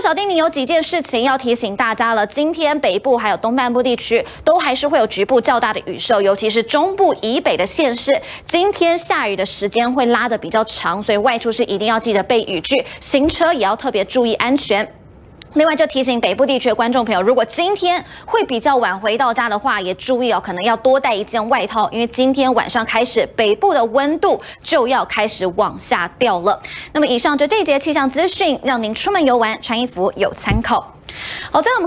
小丁，你有几件事情要提醒大家了。今天北部还有东半部地区都还是会有局部较大的雨势，尤其是中部以北的县市，今天下雨的时间会拉得比较长，所以外出是一定要记得备雨具，行车也要特别注意安全。另外，就提醒北部地区的观众朋友，如果今天会比较晚回到家的话，也注意哦，可能要多带一件外套，因为今天晚上开始，北部的温度就要开始往下掉了。那么，以上就这一节气象资讯，让您出门游玩穿衣服有参考。好，再来我们看。